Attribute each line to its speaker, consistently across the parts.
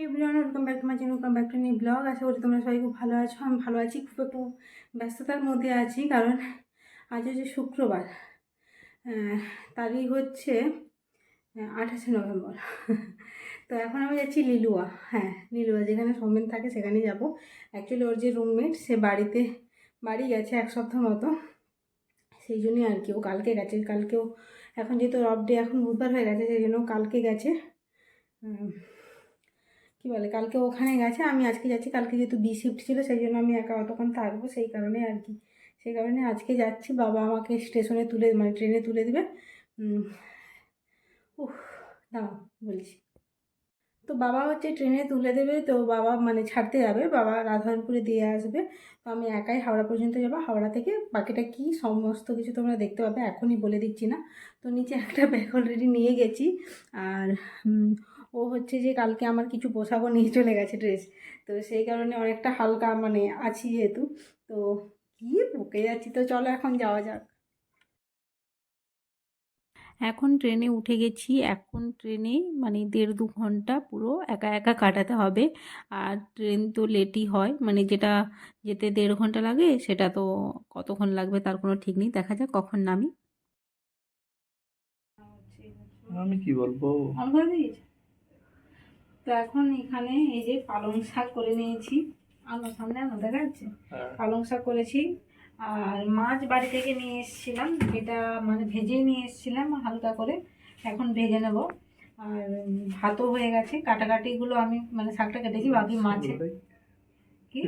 Speaker 1: Everyone, welcome back to my channel, welcome back to new blog. আশা করি তোমরা সবাই খুব ভালো আছো। আমি ভালো আছি, খুব একটু ব্যস্ততার মধ্যে আছি, কারণ আজ হচ্ছে শুক্রবার, তারিখ হচ্ছে 28 নভেম্বর। তো এখন আমি যাচ্ছি লিলুয়া। হ্যাঁ, লিলুয়া যেখানে সৌমেন থাকে সেখানেই যাব। অ্যাকচুয়ালি ওর যে রুমমেট সে বাড়ি গেছে 1 সপ্তাহ মতো, সেই জন্যই আর কি ও কালকে গেছে। কালকেও এখন যেহেতু অফ ডে, এখন বুধবার হয়ে গেছে, সেই জন্য কালকে গেছে। কী বলে, কালকে ওখানে গেছে, আমি আজকে যাচ্ছি। কালকে যেহেতু বি শিফট ছিল, সেই জন্য আমি একা অতক্ষণ থাকবো, সেই কারণে আর কি। সেই কারণে আজকে যাচ্ছি। বাবা আমাকে স্টেশনে মানে ট্রেনে তুলে দেবে। উফ, দাঁড়াও বলছি। তো বাবা হচ্ছে ট্রেনে তুলে দেবে, তো বাবা মানে ছাড়তে যাবে, বাবা রাধারপুরে দিয়ে আসবে। তো আমি একাই হাওড়া পর্যন্ত যাবো। হাওড়া থেকে বাকিটা কি সমস্ত কিছু তোমরা দেখতে পাবে, এখনই বলে দিচ্ছি না। তো নিচে একটা ব্যাগ অলরেডি নিয়ে গেছি। আর ও হচ্ছে যে কালকে আমার কিছু পোশাকও নিয়ে চলে গেছে, ড্রেস। তো সেই কারণে অনেকটা হালকা মানে আছি যেহেতু, তো কি বকে যাচ্ছি। তো চলো এখন যাওয়া যাক।
Speaker 2: এখন ট্রেনে উঠে গেছি। এখন ট্রেনে মানে 1.5-2 ঘন্টা পুরো একা একা কাটাতে হবে। আর ট্রেন তো লেটই হয়, মানে যেটা যেতে 1.5 ঘন্টা লাগে সেটা তো কতক্ষণ লাগবে তার কোনো ঠিক নেই। দেখা যাক কখন নামি।
Speaker 3: আমি কি বলবো।
Speaker 1: অন করে দিয়েছি। তো এখন এখানে এই যে পালং শাক করে নিয়েছি। আমার সামনে আনো, দেখা যাচ্ছে। পালং শাক করেছি। আর মাছ বাড়ি থেকে নিয়ে এসেছিলাম, এটা মানে ভেজে নিয়ে এসেছিলাম হালকা করে, এখন ভেজে নেব। আর ভাতও হয়ে গেছে, কাটাকাটিগুলো আমি মানে শাকটা কেটেছি, বাকি মাছে কি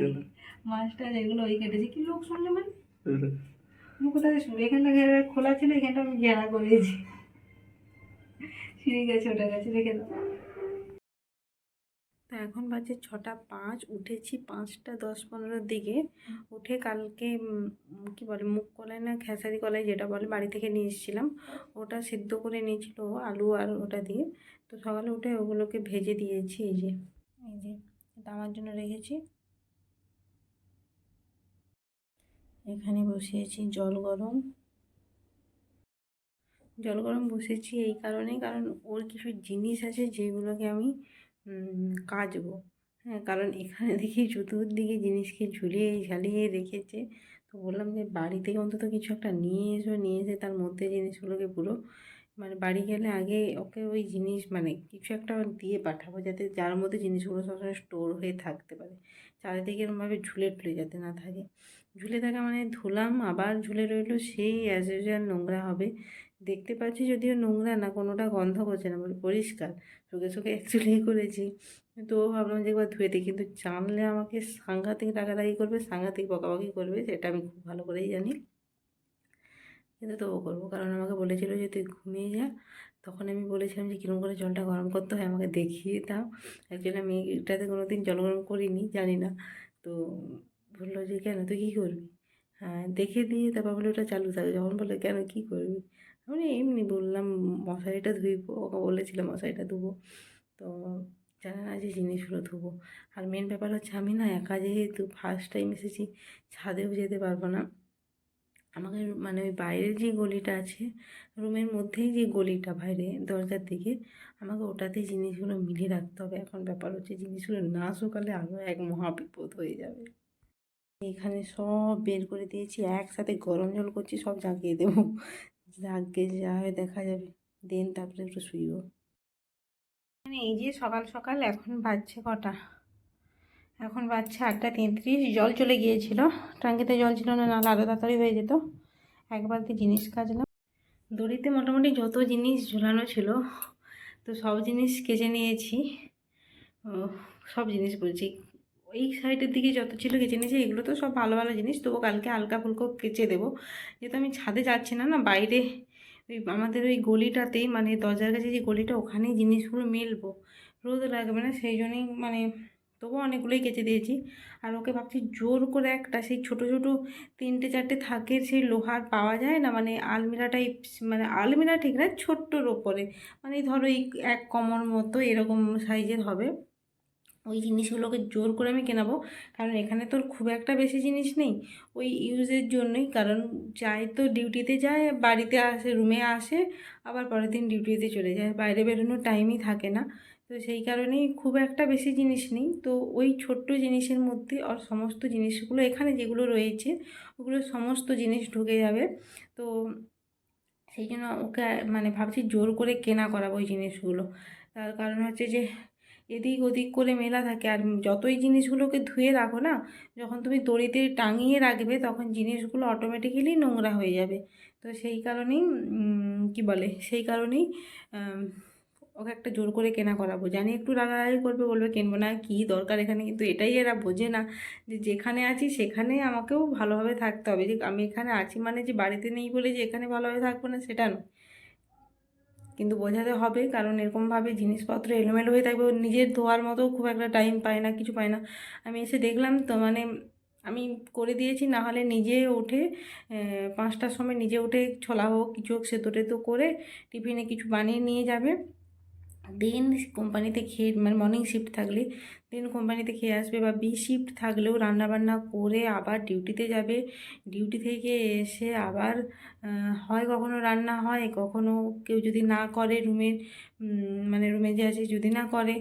Speaker 1: মাছটা যেগুলো ওই কেটেছি। কি লোক শুনলে মানে লোক কোথায় শুনবে? এখানটা খোলা ছিল, এখানটা আমি ঘেরা করেছি। ঠিক আছে, ওটা গেছে, রেখে দেবো।
Speaker 2: তো এখন বাজে 6টা 5, উঠেছি 5টা 10-15 দিকে। উঠে কালকে কি বলে মুগ কলাই না খেসারি কলাই যেটা বলে বাড়ি থেকে নিয়ে এসেছিলাম, ওটা সিদ্ধ করে নিয়েছিল আলু আর ওটা দিয়ে। তো সকালে উঠে ওগুলোকে ভেজে দিয়েছি। এই যে এটা আমার জন্য রেখেছি। এখানে বসিয়েছি জল গরম বসেছি এই কারণে, কারণ ওর কিছু জিনিস আছে যেগুলোকে আমি কাচবো। হ্যাঁ, কারণ এখানে দেখি চতুর্দিকে জিনিসকে ঝুলিয়ে ঝালিয়ে রেখেছে। তো বললাম যে বাড়ি থেকে অন্তত কিছু একটা নিয়ে এসে তার মধ্যে জিনিসগুলোকে পুরো মানে বাড়ি গেলে আগে ওকে ওই জিনিস মানে কিছু একটা দিয়ে পাঠাবো, যাতে যার মধ্যে জিনিসগুলো সবসময় স্টোর হয়ে থাকতে পারে। চারিদিকে এরমভাবে ঝুলে যাতে না থাকে। ঝুলে থাকা মানে ধুলাম আবার ঝুলে রইলো, সেই অ্যাজ ইউজুয়াল নোংরা হবে। দেখতে পাচ্ছি যদিও নোংরা না, কোনোটা গন্ধ করছে না, বলে পরিষ্কার। চোখে অ্যাকচুয়ালি করেছি। তো ভাবলাম যে একবার ধুয়ে দিই, কিন্তু জানলে আমাকে সাংঘাতিক রাগারাগি করবে, সাংঘাতিক বকাবকি করবে, সেটা আমি খুব ভালো করেই জানি। কিন্তু তবু করবো, কারণ আমাকে বলেছিল যে তুই ঘুমিয়ে যা। তখন আমি বলেছিলাম যে কীরকম করে জলটা গরম করতে হয় আমাকে দেখিয়ে দাও। অ্যাকচুয়ালি আমি এটাতে কোনো দিন জল গরম করিনি, জানি না। তো বললো যে কেন তুই কী করবি? হ্যাঁ, দেখে দিয়ে তারপর বলে ওটা চালু থাকে। যখন বলে কেন কী করবি, আমি এমনি বললাম মশারিটা ধুইবো, ওকে বলেছিলাম মশারিটা ধুবো। তো জানে না যে জিনিসগুলো ধুবো। আর মেন ব্যাপার হচ্ছে আমি না একা যেহেতু ফার্স্ট টাইম এসেছি, ছাদেও যেতে পারবো না। আমাকে মানে ওই বাইরের যে গলিটা আছে, রুমের মধ্যেই যে গলিটা বাইরে দরজার দিকে, আমাকে ওটাতেই জিনিসগুলো মিলিয়ে রাখতে হবে। এখন ব্যাপার হচ্ছে জিনিসগুলো না শুকালে আরও এক মহাবিপদ হয়ে যাবে। এখানে সব বের করে দিয়েছি, একসাথে গরম জল করছি, সব জাগিয়ে দেবো। জাগে যা হয় দেখা যাবে, দেন তারপরে একটু শুইব। মানে এই যে সকাল সকাল এখন বাজছে কটা, এখন বাজছে 8টা 33। জল চলে গিয়েছিল, ট্যাঙ্কিতে জল ছিল না, নাহলে আরও তাড়াতাড়ি হয়ে যেত। একবার দিয়ে জিনিস কাচলাম। দড়িতে মোটামুটি যত জিনিস ঝুলানো ছিল, তো সব জিনিস কেচে নিয়েছি। সব জিনিস বলছি, ওই সাইডের দিকে যত ছিল কেচে নিয়েছি। এগুলো তো সব ভালো ভালো জিনিস, তবু কালকে হালকা ফুলকো কেচে দেবো। যেহেতু আমি ছাদে যাচ্ছি না, না বাইরে ওই আমাদের ওই গলিটাতেই, মানে দরজার কাছে যে গলিটা, ওখানেই জিনিসগুলো মেলবো, রোদ লাগবে না, সেই জন্যই মানে তবু অনেকগুলোই কেচে দিয়েছি। আর ওকে ভাবছি জোর করে একটা সেই ছোটো ছোটো 3-4টে থাকের সেই লোহার পাওয়া যায় না, মানে আলমিরা টাইপ, মানে আলমিরা ঠিক না, ছোট্টোর ওপরে, মানে ধরো এই 1 কোমর মতো এরকম সাইজের হবে। ওই জিনিসগুলোকে জোর করে আমি কেনাবো, কারণ এখানে তোর খুব একটা বেশি জিনিস নেই, ওই ইউজের জন্যই। কারণ যায় তো ডিউটিতে যায়, বাড়িতে আসে, রুমে আসে, আবার পরের দিন ডিউটিতে চলে যায়, বাইরে বেরোনোর টাইমই থাকে না। তো সেই কারণেই খুব একটা বেশি জিনিস নেই, তো ওই ছোট্ট জিনিসের মধ্যে আর সমস্ত জিনিসগুলো এখানে যেগুলো রয়েছে ওগুলো সমস্ত জিনিস ঢুকে যাবে। তো সেই জন্য ওকে মানে ভাবছি জোর করে কেনা করাবো ওই জিনিসগুলো। তার কারণ হচ্ছে যে এদিক ওদিক করে মেলা থাকে, আর যতই জিনিসগুলোকে ধুয়ে রাখো না, যখন তুমি দড়িতে টাঙিয়ে রাখবে তখন জিনিসগুলো অটোমেটিক্যালি নোংরা হয়ে যাবে। তো সেই কারণেই কি বলে, সেই কারণেই আম, ওকে একটা জোর করে কেনা করাবো। জানি একটু রাগারাগি করবে, বলবে কিনবো না, কী দরকার এখানে, কিন্তু এটাই এরা বোঝে না যে যেখানে আছি সেখানে আমাকেও ভালোভাবে থাকতে হবে। যে আমি এখানে আছি মানে যে বাড়িতে নেই বলে যে এখানে ভালোভাবে থাকবো না সেটা নয়, কিন্তু বোঝাতে হবে। কারণ এরকমভাবে জিনিসপত্র এলোমেলো হয়ে থাকবে, ও নিজের ধোয়ার মতো খুব একটা টাইম পায় না, কিছু পায় না। আমি এসে দেখলাম তো মানে আমি করে দিয়েছি, না হলে নিজে উঠে 5টার সময় নিজে উঠে ছোলা হোক কিছু হোক সেদ্ধ টেদ্ধ করে টিফিনে কিছু বানিয়ে নিয়ে যাবে। দেন কোম্পানিতে খেয়ে মানে মর্নিং শিফট থাকলে দেন কোম্পানিতে খেয়ে আসবে, বা বি শিফট থাকলেও রান্নাবান্না করে আবার ডিউটিতে যাবে। ডিউটি থেকে এসে আবার হয় কখনো রান্না হয়, কখনো কেউ যদি না করে রুমের মানে রুমে যে আছে যদি না করে,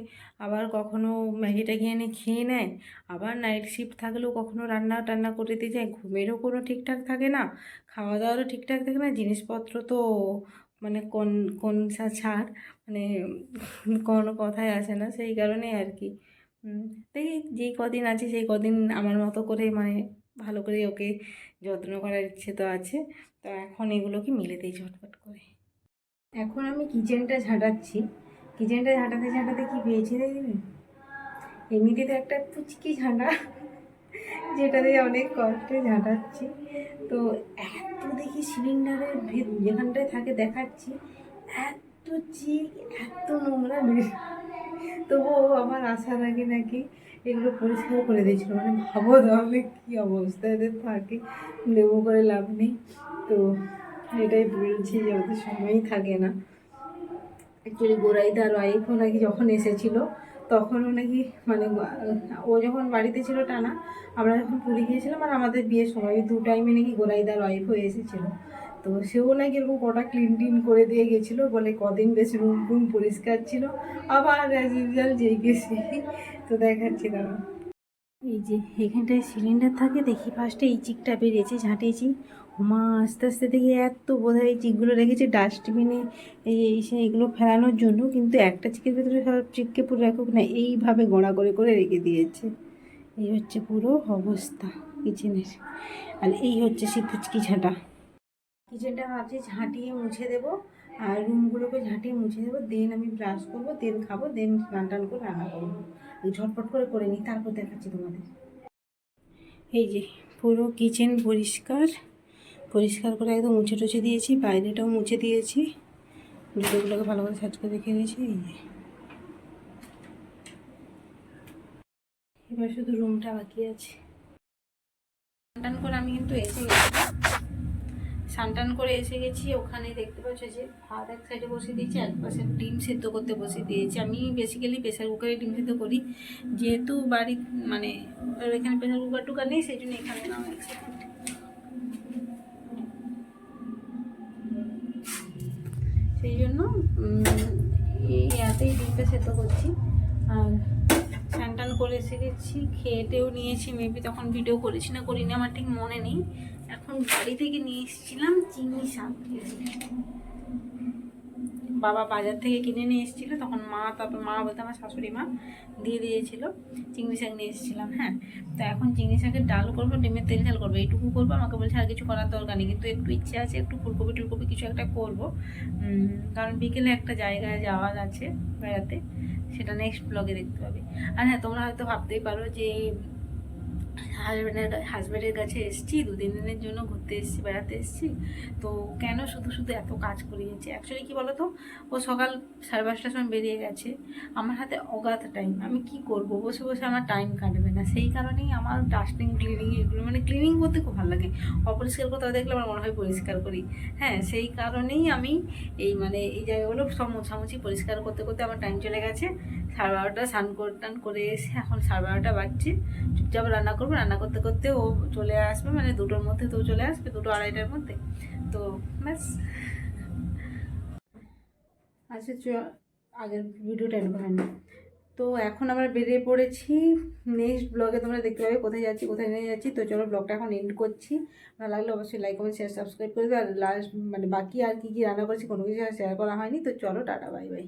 Speaker 2: আবার কখনো ম্যাগি ট্যাগি এনে খেয়ে নেয়। আবার নাইট শিফট থাকলেও কখনো রান্না টান্না করে দিয়ে যায়, ঘুমেরও কোনো ঠিকঠাক থাকে না, খাওয়া দাওয়ারও ঠিকঠাক থাকে না, জিনিসপত্র তো মানে কোন কোন ছাড় মানে কোনো কথাই আসে না। সেই কারণে আর কি দেখি যেই কদিন আছে সেই কদিন আমার মতো করে মানে ভালো করে ওকে যত্ন করার ইচ্ছে তো আছে। তো এখন এগুলোকে মিলে দিই ঝটপট করে।
Speaker 1: এখন আমি কিচেনটা ঝাঁটাচ্ছি। কিচেনটা ঝাঁটাতে ঝাঁটাতে কি পেয়েছি দেখবি, এমনিতে তো একটা পুচকি ঝাঁটা যেটা দিয়ে অনেক কষ্টে ঝাঁটাচ্ছি। তো এত দেখি সিলিন্ডারের যেখানটায় থাকে দেখাচ্ছি এত চিক, এত নোংরা বেশ। তবুও আমার আশা থাকে নাকি এগুলো পরিষ্কার করে দিয়েছিল, মানে ভাবো তাহলে কী অবস্থা এদের থাকে, লেবু করে লাভ নেই। তো এটাই বলছি যে ওদের সময়ই থাকে না। অ্যাকচুয়ালি গোরাইদার ওয়াইফও নাকি যখন এসেছিলো তখনও নাকি মানে ও যখন বাড়িতে ছিল টানা, আমরা যখন পুরী গিয়েছিলাম আর আমাদের বিয়ের সময় ওই 2 টাইমে নাকি গোরাইদার ওয়াইফও এসেছিলো। তো সেও নাকি এরকম কটা ক্লিন টিন করে দিয়ে গেছিলো, বলে কদিন বেশ রুম টুম পরিষ্কার ছিল। আবার অ্যাজ ইউজুয়াল যেই গেছি। তো দেখাচ্ছি দাঁড়া, এই যে এখানটায় সিলিন্ডার থাকে, দেখি ফার্স্টে এই চিকটা বেরিয়েছে, ঝাঁটিয়েছি, মা আস্তে আস্তে দেখি এত বোধহয় এই চিকগুলো রেখেছে ডাস্টবিনে এইগুলো ফেলানোর জন্য, কিন্তু একটা চিকের ভেতরে সব চিককে পুরো রাখুক না, এইভাবে গোড়া করে করে রেখে দিয়েছে। এই হচ্ছে পুরো অবস্থা কিচেনের, আর এই হচ্ছে সেই ফুচকি ঝাঁটা। কিচেনটা ভাবছি ঝাঁটিয়ে মুছে দেবো, আর রুমগুলোকে ঝাঁটিয়ে মুছে দেবো, দেন আমি ব্রাশ করবো, দেন খাবো, দেন স্নান টান করে রান্না করবো। ঝটপট করে নিই, তারপর দেখাচ্ছি তোমাদের। এই যে পুরো কিচেন পরিষ্কার পরিষ্কার করে একদম মুছে টুছে দিয়েছি, বাইরেটাও মুছে দিয়েছি, জুতোগুলোকে ভালো করে সাজ করে রেখে দিয়েছি। এই যে এবার শুধু রুমটা বাকি আছে। স্নান করে আমি কিন্তু এসে গেছি, স্নান করে এসে গেছি। ওখানে দেখতে পাচ্ছ যে ভাত এক সাইডে বসিয়ে দিয়েছি, এক পাশে ডিম সেদ্ধ করতে বসিয়ে দিয়েছি। আমি বেসিক্যালি প্রেসার কুকারে ডিম সেদ্ধ করি, যেহেতু বাড়ি মানে এখানে প্রেসার কুকার টুকার নেই, সেই জন্য এখানে নাও এক সেকেন্ড। সেই জন্য ইয়াতেই ডিমটা সেদ্ধ করছি। আর স্নান টান করে এসে গেছি, খেয়েটেও নিয়েছি, মেবি তখন ভিডিও করেছি না করিনি আমার ঠিক মনে নেই। এখন বাড়ি থেকে নিয়ে এসেছিলাম চিংড়ি শাক, বাবা বাজার থেকে কিনে নিয়ে এসেছিলো, তখন মা, তারপর মা বলতে আমার শাশুড়ি মা দিয়ে দিয়েছিল, চিংড়ি শাক নিয়ে এসেছিলাম। হ্যাঁ, তো এখন চিংড়ি শাকের ডাল করবো, ডিমের তেল ঝাল করবো, এইটুকু করবো। আমাকে বলছে আর কিছু করার দরকার নেই, কিন্তু একটু ইচ্ছে আছে একটু ফুলকপি টুলকপি কিছু একটা করবো, কারণ বিকেলে একটা জায়গায় যাওয়ার আছে বেড়াতে, সেটা নেক্সট ব্লগে দেখতে পাবে। আর হ্যাঁ, তোমরা হয়তো ভাবতেই পারো যে হাজব্যান্ডের কাছে এসেছি, 2-3 দিনের জন্য ঘুরতে এসেছি, বেড়াতে এসেছি, তো কেন শুধু শুধু এত কাজ করিয়েছে। অ্যাকচুয়ালি কী বলো তো, ও সকাল 5:30টার সময় বেরিয়ে গেছে, আমার হাতে অগাধ টাইম, আমি কি করব, বসে বসে আমার টাইম কাটবে না। সেই কারণেই আমার ডাস্টিং ক্লিনিং এগুলো মানে ক্লিনিং করতে খুব ভালো লাগে, অপরিষ্কার কোথাও দেখলে আমার মনে হয় পরিষ্কার করি। হ্যাঁ, সেই কারণেই আমি এই জায়গাগুলো সব মোছামুছি পরিষ্কার করতে করতে আমার টাইম চলে গেছে। 12:30 স্নান টান করে এসে এখন 12:30 বাজছে, চুপচাপ রান্না করবো, রান্না করতে করতে ও চলে আসবে, মানে 2টোর মধ্যে তো চলে আসবে, 2-2:30টার মধ্যে। তো ব্যাস আচ্ছা আগের ভিডিওটা এন্ড করেনি। তো এখন আমরা বেরিয়ে পড়েছি, নেক্সট ব্লগে তোমরা দেখতে পাবে কোথায় যাচ্ছি কোথায় নিয়ে যাচ্ছি। তো চলো ব্লগটা এখন এন্ড করছি। ভালো লাগলে অবশ্যই লাইক কমেন্ট শেয়ার সাবস্ক্রাইব করে দেবে। আর লাস্ট মানে বাকি আর কী কী রান্না করেছি কোনো কিছু শেয়ার করা হয়নি। তো চলো টাটা বাই বাই।